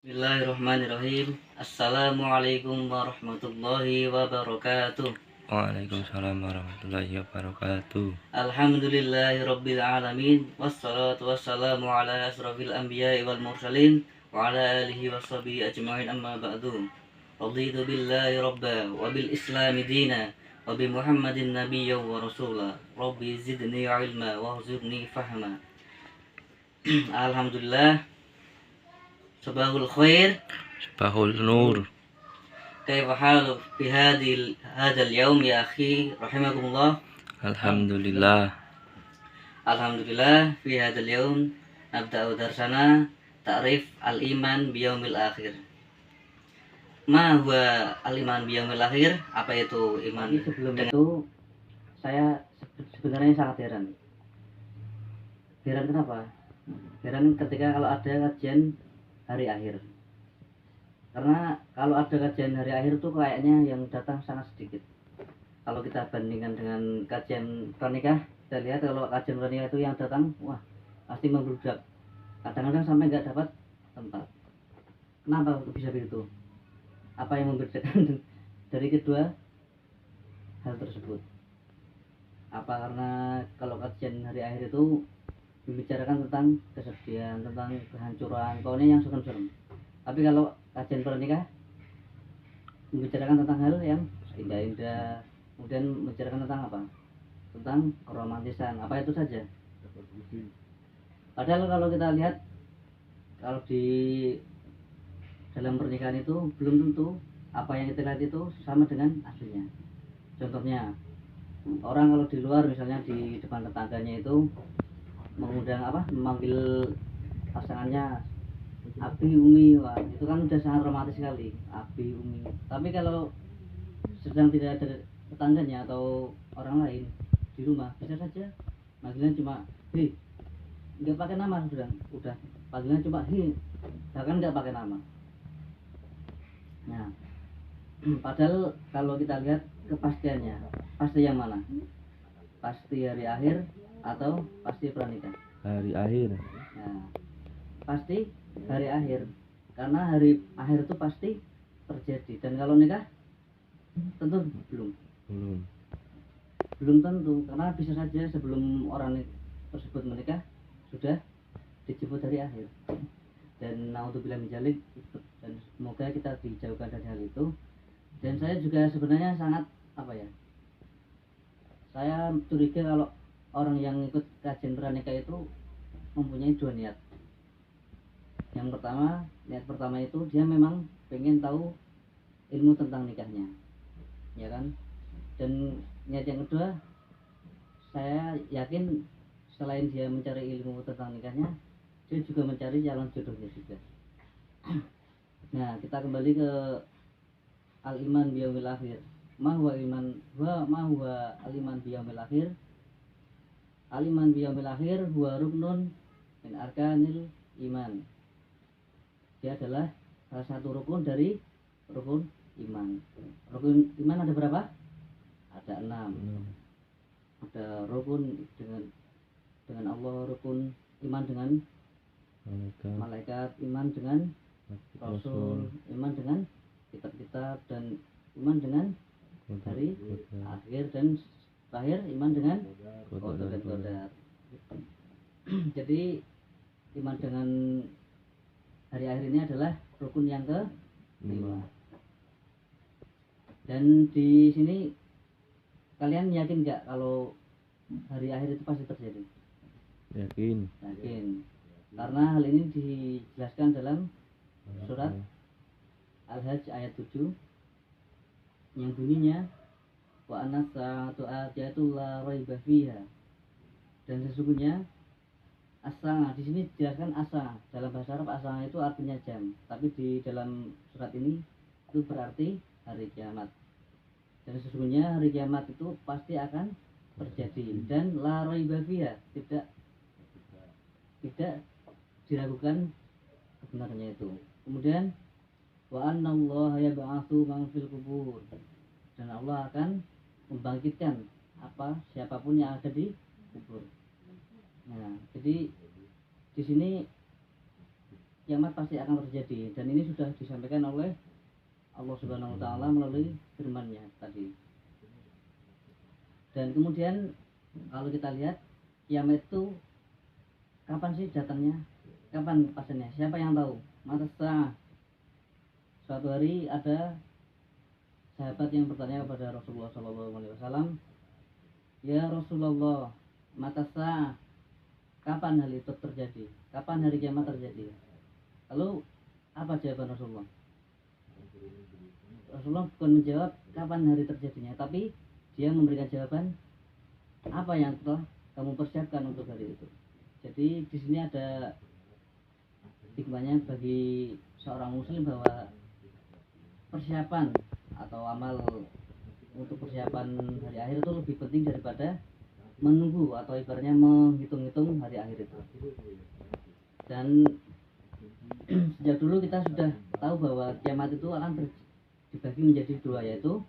Bismillahirrahmanirrahim. Assalamualaikum warahmatullahi wabarakatuh. Waalaikumsalam warahmatullahi wabarakatuh. Alhamdulillahi rabbil alamin. Wassalatu wassalamu ala asrafil anbiya'i wal mursalin wa ala alihi washabihi ajma'in, amma ba'du. Raditu billahi rabba wa bil islami dina wa bi muhammadin nabiyya wa rasula. Rabbi zidni ilma wa zidni fahma. Alhamdulillah. Sabahul khair. Sabahul nur. كيف حالك في هذا اليوم يا أخي رحمكم الله؟ Alhamdulillah. Alhamdulillah. في هذا اليوم نبدأ درسنا تعريف الإيمان بيوم الآخر. ما هو الإيمان بيوم الآخر? Apa itu iman? Sebelum itu saya sebenarnya sangat heran. Heran kenapa? Heran ketika kalau ada kajian hari akhir. Karena kalau ada kajian hari akhir tuh kayaknya yang datang sangat sedikit. Kalau kita bandingkan dengan kajian pranikah, kita lihat kalau kajian pranikah itu yang datang, wah pasti membludak. Kadang-kadang sampai nggak dapat tempat. Kenapa bisa begitu? Apa yang membedakan dari kedua hal tersebut? Apa karena kalau kajian hari akhir itu membicarakan tentang kesedihan, tentang kehancuran, pokoknya yang serem-serem. Tapi kalau kajian pernikah membicarakan tentang hal yang indah-indah, kemudian membicarakan tentang apa? Tentang keromantisan, apa itu saja. Padahal kalau kita lihat, kalau di dalam pernikahan itu belum tentu apa yang kita lihat itu sama dengan aslinya. Contohnya, orang kalau di luar misalnya di depan tetangganya itu mengundang apa? Memanggil pasangannya Abi Umi, wah itu kan udah sangat romantis sekali, Abi Umi. Tapi kalau sedang tidak ada tetangganya atau orang lain di rumah, bisa saja panggilan cuma hi, nggak pakai nama, udah panggilan cuma hi, bahkan nggak pakai nama. Nah, padahal kalau kita lihat kepastiannya, pasti yang mana? Pasti hari akhir atau pasti pranikah? Hari akhir. Nah, pasti hari akhir, karena hari akhir itu pasti terjadi. Dan kalau nikah tentu belum tentu, karena bisa saja sebelum orang tersebut menikah sudah dijemput hari akhir. Dan naudzubillah min dzalik, dan semoga kita dijauhkan dari hal itu. Dan saya juga sebenarnya sangat saya curiga kalau orang yang ikut kajian pranikah itu mempunyai dua niat. Yang pertama, niat pertama itu dia memang pengen tahu ilmu tentang nikahnya, ya kan? Dan niat yang kedua, saya yakin selain dia mencari ilmu tentang nikahnya, dia juga mencari calon jodohnya juga. Nah, kita kembali ke al-iman biyaumil akhir. Ma huwa al-iman biyaumil akhir? Al-iman biyaumil akhir huwa ruknun min arkanil iman. Dia adalah salah satu rukun dari rukun iman. Rukun iman ada berapa? Ada 6. Ada rukun dengan Allah, rukun iman dengan malaikat, iman dengan rasul, iman dengan kitab-kitab, dan iman dengan hari akhir, dan terakhir iman dengan qadar. Jadi iman dengan hari akhir ini adalah rukun yang ke-5. Dan di sini kalian yakin nggak kalau hari akhir itu pasti terjadi? Yakin. Karena hal ini dijelaskan dalam surat Al-Hajj ayat 7 yang bunyinya wa annas sa'atu atiyatu la raiba fiha. Dan sesungguhnya asa, di sini dijelaskan asa. Dalam bahasa Arab asa itu artinya jam, tapi di dalam surat ini itu berarti hari kiamat. Dan sesungguhnya hari kiamat itu pasti akan terjadi, dan la raiba fiha, tidak diragukan kebenarannya itu. Kemudian wa annallaha yab'atsu man fil qubur, dan Allah akan membangkitkan siapapun yang ada di kubur. Nah, jadi di sini kiamat pasti akan terjadi, dan ini sudah disampaikan oleh Allah Subhanahu wa taala melalui firman-Nya tadi. Dan kemudian kalau kita lihat kiamat itu kapan sih datangnya? Kapan pastinya? Siapa yang tahu? Mata suatu hari ada sahabat yang bertanya kepada Rasulullah SAW, ya Rasulullah, mata kapan hal itu terjadi? Kapan hari kiamat terjadi? Lalu apa jawaban Rasulullah? Rasulullah bukan menjawab kapan hari terjadinya, tapi dia memberikan jawaban apa yang telah kamu persiapkan untuk hari itu. Jadi di sini ada hikmahnya bagi seorang muslim bahwa persiapan atau amal untuk persiapan hari akhir itu lebih penting daripada menunggu atau ibaratnya menghitung-hitung hari akhir itu. Dan sejak dulu kita sudah tahu bahwa kiamat itu akan dibagi menjadi dua, yaitu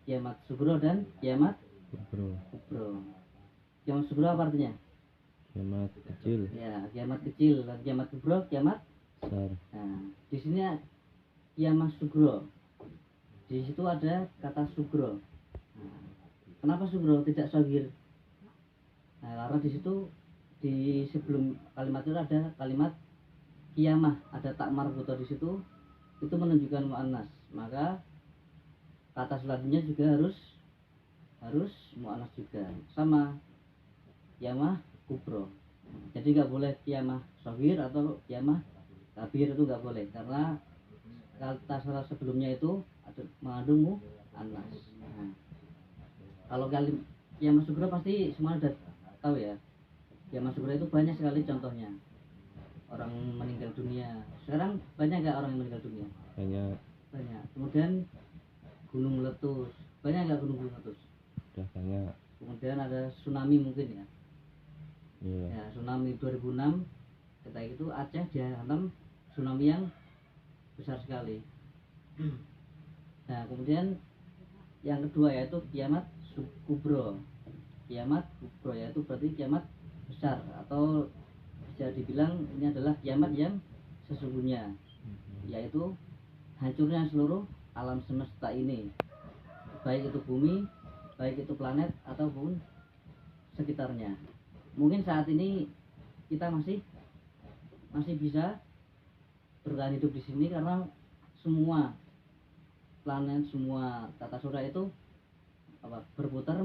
kiamat sugro dan kiamat kubro. Kiamat sugro apa artinya? Kiamat kecil. Ya, kiamat kecil. Dan kiamat kubro kiamat Besar. Nah, di sini kiamat sugro. Di situ ada kata sugro. Nah, kenapa sugro tidak sogir? Nah, karena di situ di sebelum kalimat itu ada kalimat kiamah, ada tak marbuto di situ, itu menunjukkan muannas. Maka kata selanjutnya juga harus muannas juga, sama kiamah kubro. Jadi nggak boleh kiamah sogir atau kiamah kabir, itu nggak boleh, karena kata sebelumnya itu ada mengandung muannas. Nah, kalau kiamah sugro pasti semua udah tahu ya. Kiamah sugro itu banyak sekali contohnya. Orang meninggal dunia. Sekarang banyak gak orang yang meninggal dunia? Banyak. Kemudian gunung meletus. Banyak gak gunung meletus? Udah banyak. Kemudian ada tsunami mungkin ya. Iya. Ya, tsunami 2006 ketika itu Aceh dihantam tsunami yang besar sekali. Nah, kemudian yang kedua yaitu kiamat kubro. Kiamat kubro yaitu berarti kiamat besar, atau bisa dibilang ini adalah kiamat yang sesungguhnya, yaitu hancurnya seluruh alam semesta ini, baik itu bumi, baik itu planet ataupun sekitarnya. Mungkin saat ini kita masih bisa bertahan hidup di sini karena semua planet, semua tata surya itu berputar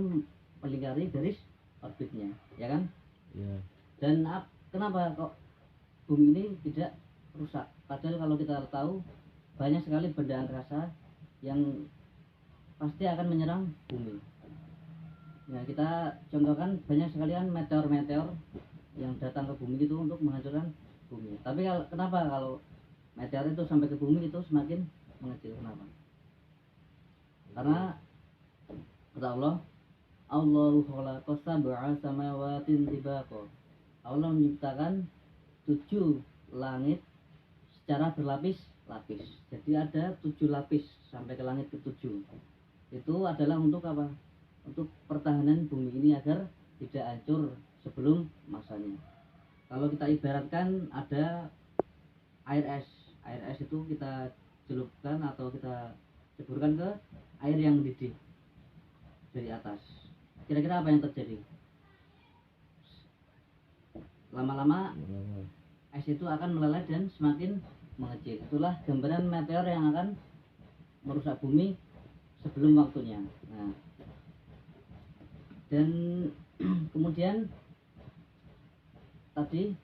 melingkari garis orbitnya, ya kan? Iya. Dan kenapa kok bumi ini tidak rusak? Padahal kalau kita tahu banyak sekali benda angkasa yang pasti akan menyerang bumi. Nah, kita contohkan banyak sekali kan meteor-meteor yang datang ke bumi itu untuk menghancurkan bumi. Tapi kenapa kalau meteor itu sampai ke bumi itu semakin mengecil? Kenapa? Karena kata Allah, Allahu khalaqa sab'a samawatin tibaqa. Allah menciptakan 7 langit secara berlapis-lapis. Jadi ada 7 lapis sampai ke langit ke-7. Itu adalah untuk apa? Untuk pertahanan bumi ini agar tidak hancur sebelum masanya. Kalau kita ibaratkan ada air es. Air es itu kita celupkan atau kita ceburkan ke air yang mendidih dari atas. Kira-kira apa yang terjadi? Lama-lama es itu akan meleleh dan semakin mengecil. Itulah gambaran meteor yang akan merusak bumi sebelum waktunya. Nah, dan kemudian tadi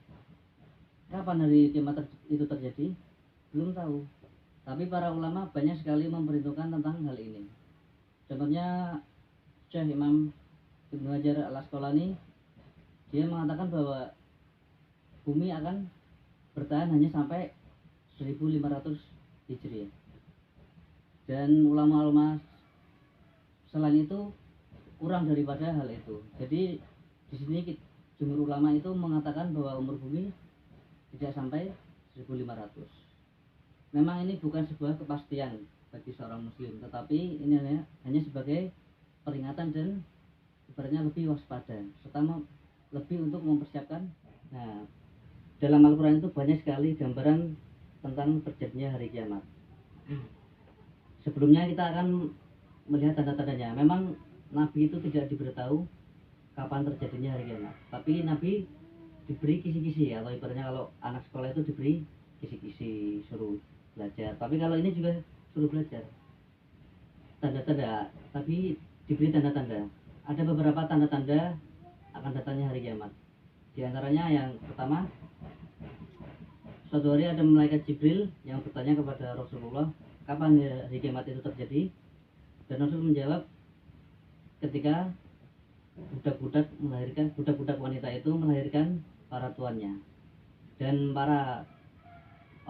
kapan hari kiamat itu terjadi? Belum tahu. Tapi para ulama banyak sekali memperhitungkan tentang hal ini. Contohnya Syekh Imam Ibnu Hajar Al-Asqalani, dia mengatakan bahwa bumi akan bertahan hanya sampai 1500 Hijriah. Dan ulama-ulama selain itu kurang daripada hal itu. Jadi di sini jumhur ulama itu mengatakan bahwa umur bumi tidak sampai 1500. Memang ini bukan sebuah kepastian bagi seorang muslim, tetapi ini hanya sebagai peringatan dan ibaratnya lebih waspada, serta lebih untuk mempersiapkan. Nah, dalam Al-Quran itu banyak sekali gambaran tentang terjadinya hari kiamat. Sebelumnya kita akan melihat tanda-tandanya. Memang Nabi itu tidak diberitahu kapan terjadinya hari kiamat, tapi Nabi diberi kisi-kisi, atau ibaratnya kalau anak sekolah itu diberi kisi-kisi, suruh belajar. Tapi kalau ini juga suruh belajar tanda-tanda, tapi diberi tanda-tanda. Ada beberapa tanda-tanda akan datangnya hari kiamat. Di antaranya yang pertama, suatu hari ada malaikat Jibril yang bertanya kepada Rasulullah, kapan hari kiamat itu terjadi? Dan Rasul menjawab, ketika budak-budak wanita itu melahirkan para tuannya, dan para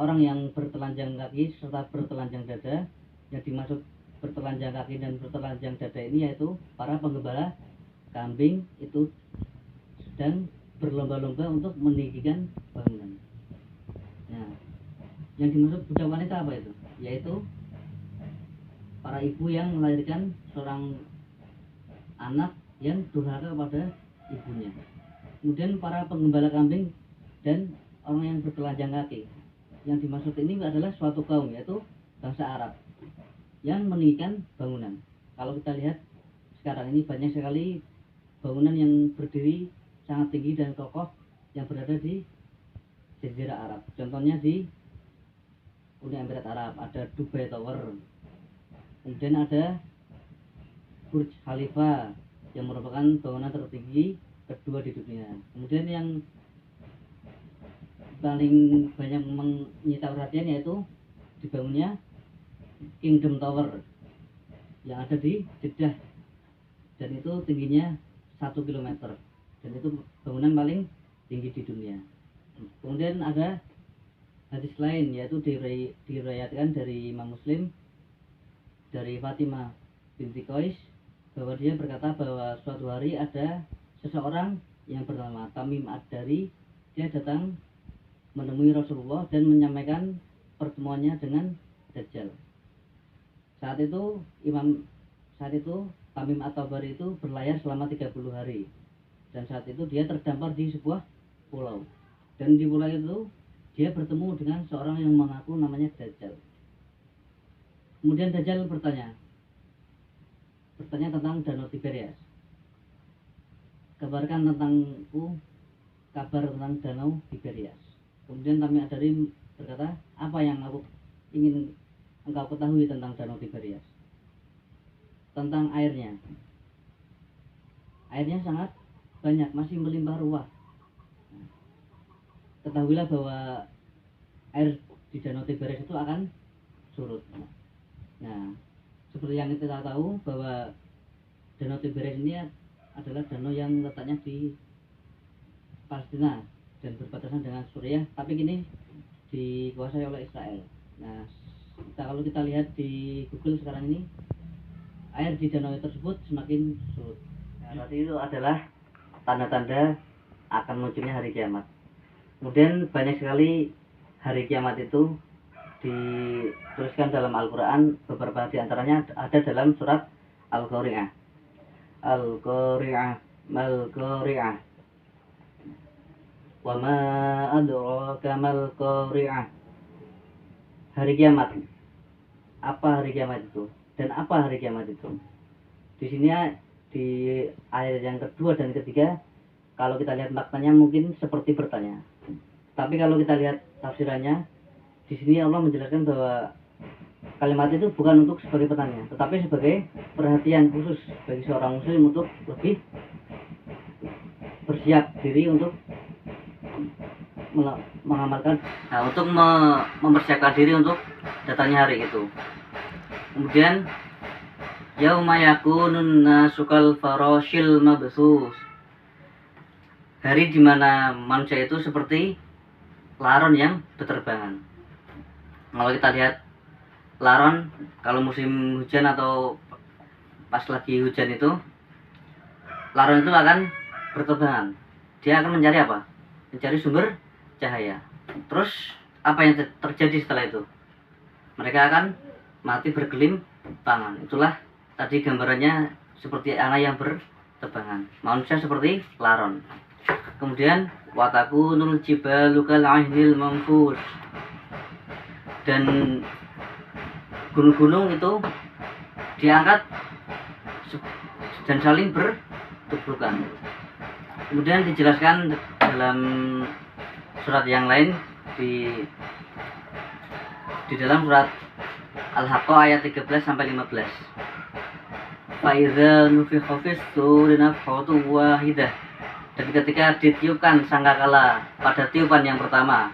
orang yang bertelanjang kaki serta bertelanjang dada. Yang dimaksud bertelanjang kaki dan bertelanjang dada ini yaitu para penggembala kambing itu sedang berlomba-lomba untuk meninggikan bangunan. Nah, yang dimaksud budak wanita apa itu? Yaitu para ibu yang melahirkan seorang anak yang durhaka kepada ibunya. Kemudian para penggembala kambing dan orang yang bertelanjang kaki. Yang dimaksud ini adalah suatu kaum, yaitu bangsa Arab yang meninggikan bangunan. Kalau kita lihat sekarang ini banyak sekali bangunan yang berdiri sangat tinggi dan kokoh yang berada di Jazirah Arab. Contohnya di Uni Emirat Arab ada Dubai Tower, kemudian ada Burj Khalifa yang merupakan bangunan tertinggi kedua di dunia. Kemudian yang paling banyak menyita perhatian yaitu dibangunnya Kingdom Tower yang ada di Jeddah, dan itu tingginya 1 km, dan itu bangunan paling tinggi di dunia. Kemudian ada hadis lain, yaitu diriwayatkan dari Imam Muslim dari Fatimah binti Qais, bahwa dia berkata bahwa suatu hari ada seseorang yang bernama Tamim Ad-Dari. Dia datang menemui Rasulullah dan menyampaikan pertemuannya dengan Dajjal. Saat itu Tamim At-Tabari itu berlayar selama 30 hari, dan saat itu dia terdampar di sebuah pulau, dan di pulau itu dia bertemu dengan seorang yang mengaku namanya Dajjal. Kemudian Dajjal bertanya tentang Danau Tiberias. Kabarkan tentangku kabar tentang Danau Tiberias. Kemudian Tamim Ad-Dari berkata, apa yang aku ingin engkau ketahui tentang Danau Tiberias? Tentang airnya. Airnya sangat banyak, masih melimpah ruah. Ketahuilah bahwa air di Danau Tiberias itu akan surut. Nah, seperti yang kita tahu bahwa Danau Tiberias ini adalah danau yang letaknya di Palestina dan berbatasan dengan Suriah, tapi kini dikuasai oleh Israel. Nah, kalau kita lihat di Google sekarang ini, air di danau tersebut semakin surut. Nah, berarti itu adalah tanda-tanda akan munculnya hari kiamat. Kemudian banyak sekali hari kiamat itu dituliskan dalam Al-Quran. Beberapa di antaranya ada dalam surat Al-Qari'ah. Al-Qari'ah, Mal-Qari'ah. Wa ma adraka mal qari'ah. Hari kiamat. Apa hari kiamat itu? Dan apa hari kiamat itu? Di sini di ayat yang kedua dan ketiga, kalau kita lihat maknanya mungkin seperti bertanya. Tapi kalau kita lihat tafsirannya, di sini Allah menjelaskan bahwa kalimat itu bukan untuk sebagai pertanyaan, tetapi sebagai perhatian khusus bagi seorang muslim untuk lebih bersiap diri untuk mengamalkan, untuk mempersiapkan diri untuk datangnya hari itu. Kemudian yauma yakunun nasu kal farashil mabsus, hari dimana manusia itu seperti laron yang berterbangan. Kalau kita lihat laron, kalau musim hujan atau pas lagi hujan itu, laron itu akan berterbangan. Dia akan mencari apa? Mencari sumber cahaya. Terus apa yang terjadi setelah itu? Mereka akan mati bergelimpangan. Itulah tadi gambarannya seperti anak yang berterbangan. Manusia seperti laron. Kemudian watakunul jibalu kal ahnil manfush, dan gunung-gunung itu diangkat dan saling bertubukan. Kemudian dijelaskan dalam surat yang lain di dalam surat Al-Haqqah ayat 13 sampai 15. Fa idza nufikha fis suri nafhatun wahidah, dan ketika ditiupkan sangkakala pada tiupan yang pertama,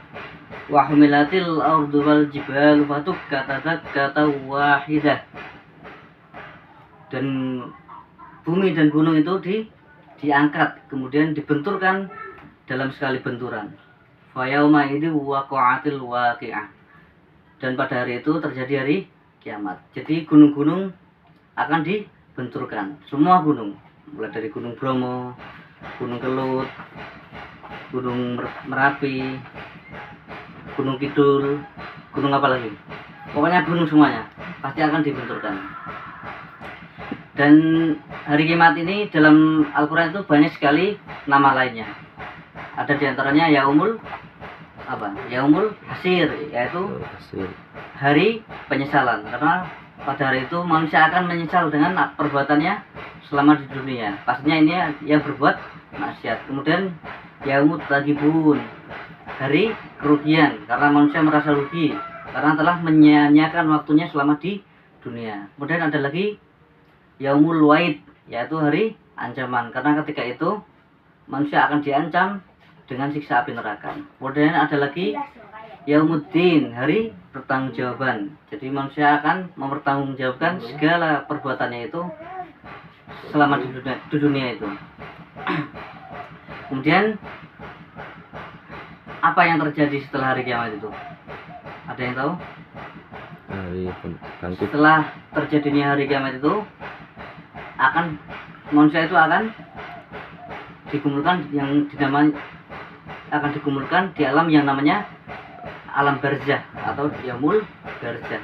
wa humilatil ardu wal jibalu fatukkata wahidah, dan bumi dan gunung itu diangkat kemudian dibenturkan dalam sekali benturan. Fa yauma idzi waqa'atil waqi'ah, dan pada hari itu terjadi hari kiamat. Jadi gunung-gunung akan dibenturkan, semua gunung, mulai dari Gunung Bromo, Gunung Kelut, Gunung Merapi, Gunung Kidul, gunung apa lagi, pokoknya gunung semuanya pasti akan dibenturkan. Dan hari kiamat ini dalam Al-Quran itu banyak sekali nama lainnya. Ada diantaranya Yaumul Hasir, yaitu hari penyesalan, karena pada hari itu manusia akan menyesal dengan perbuatannya selama di dunia. Pastinya ini yang berbuat maksiat. Kemudian Yaumut Tagibun, hari kerugian, karena manusia merasa rugi karena telah menyia-nyiakan waktunya selama di dunia. Kemudian ada lagi Yaumul Waid, yaitu hari ancaman, karena ketika itu manusia akan diancam dengan siksa api neraka. Kemudian ada lagi Yaumuddin, hari pertanggungjawaban. Jadi manusia akan mempertanggungjawabkan segala perbuatannya itu selama di dunia itu. Kemudian apa yang terjadi setelah hari kiamat itu? Ada yang tahu? Hari bangkit. Setelah terjadinya hari kiamat itu, manusia itu akan dikumpulkan di alam yang namanya alam barzah atau yaumul barzah.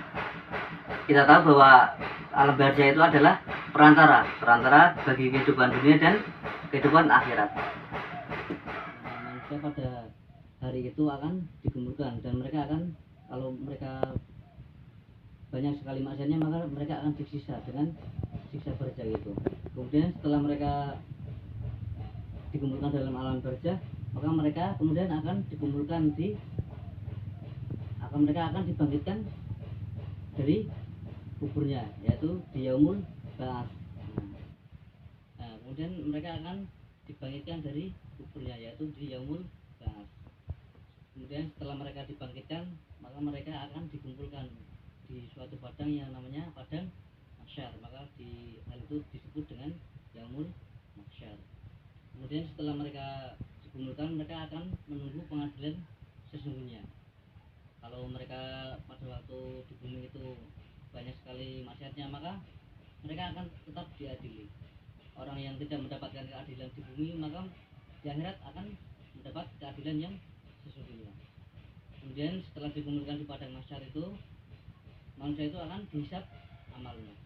Kita tahu bahwa alam barzah itu adalah perantara bagi kehidupan dunia dan kehidupan akhirat. Manusia pada hari itu akan dikumpulkan, dan mereka akan, kalau mereka banyak sekali maksiatnya, maka mereka akan disiksa dengan siksa barzah itu. Kemudian setelah mereka dikumpulkan dalam alam barzah, maka mereka kemudian akan dibangkitkan dari kuburnya, yaitu di yaumul ba'ats. Kemudian mereka akan dibangkitkan dari kuburnya, yaitu di yaumul ba'ats. Kemudian setelah mereka dibangkitkan, maka mereka akan dikumpulkan di suatu padang yang namanya padang mahsyar, maka di hal itu disebut dengan yaumul mahsyar. Kemudian setelah mereka dikumpulkan, mereka akan menunggu pengadilan sesungguhnya. Kalau mereka pada waktu di bumi itu banyak sekali maksiatnya, maka mereka akan tetap diadili. Orang yang tidak mendapatkan keadilan di bumi, maka di akhirat akan mendapat keadilan yang sesungguhnya. Kemudian setelah dikumpulkan di padang mahsyar itu, manusia itu akan dihisab amalnya.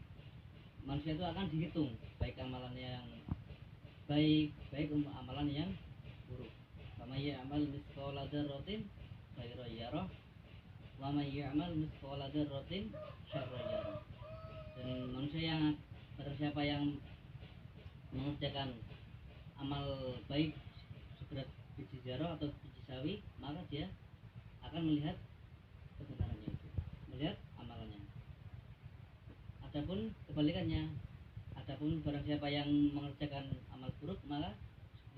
Manusia itu akan dihitung, baik amalannya yang baik amalan yang buruk. Wa may ya'mal mithqala dzarratin khairan yarah wa may ya'mal mithqala dzarratin syarran yarah. Dan manusia barang siapa yang mengerjakan amal baik seberat biji zarah atau biji sawi, maka dia akan melihat kebenarannya itu, melihat amalannya. Adapun kebalikannya, barang siapa yang mengerjakan amal buruk, maka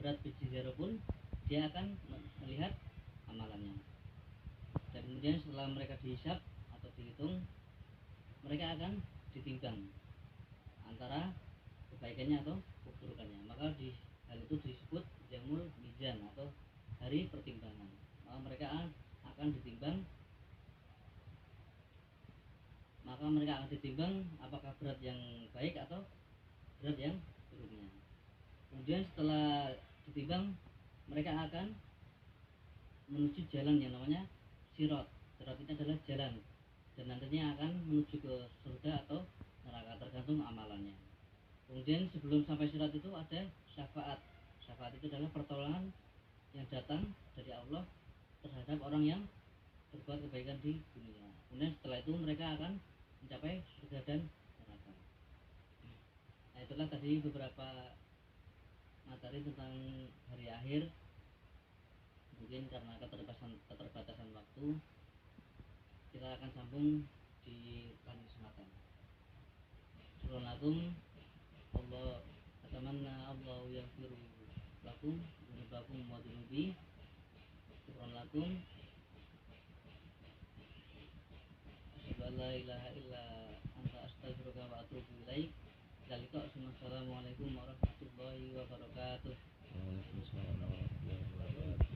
berat biji zarah pun dia akan melihat amalannya. Dan kemudian setelah mereka dihisab atau dihitung, mereka akan ditimbang antara kebaikannya atau keburukannya. Maka di hal itu disebut yaumul mizan atau hari pertimbangan. Maka mereka akan ditimbang apakah berat yang baik atau berat yang buruknya. Kemudian setelah ditimbang, mereka akan menuju jalan yang namanya sirat. Sirat itu adalah jalan, dan nantinya akan menuju ke surga atau neraka, tergantung amalannya. Kemudian sebelum sampai sirat itu ada syafaat. Syafaat itu adalah pertolongan yang datang dari Allah terhadap orang yang berbuat kebaikan di dunia. Kemudian setelah itu mereka akan mencapai surga dan neraka. Nah, itulah tadi beberapa materi tentang hari akhir. Mungkin karena keterbatasan waktu, kita akan sambung di lain kesempatan. Assalamualaikum. Allah atamanna Allah yaghfiru lakum dzunubakum wa dzunubi. Assalamualaikum. Asyhadu an la ilaha illa anta astaghfiruka wa atubu ilaik. Assalamualaikum warahmatullahi wabarakatuh. Waalaikumsalam warahmatullahi wabarakatuh.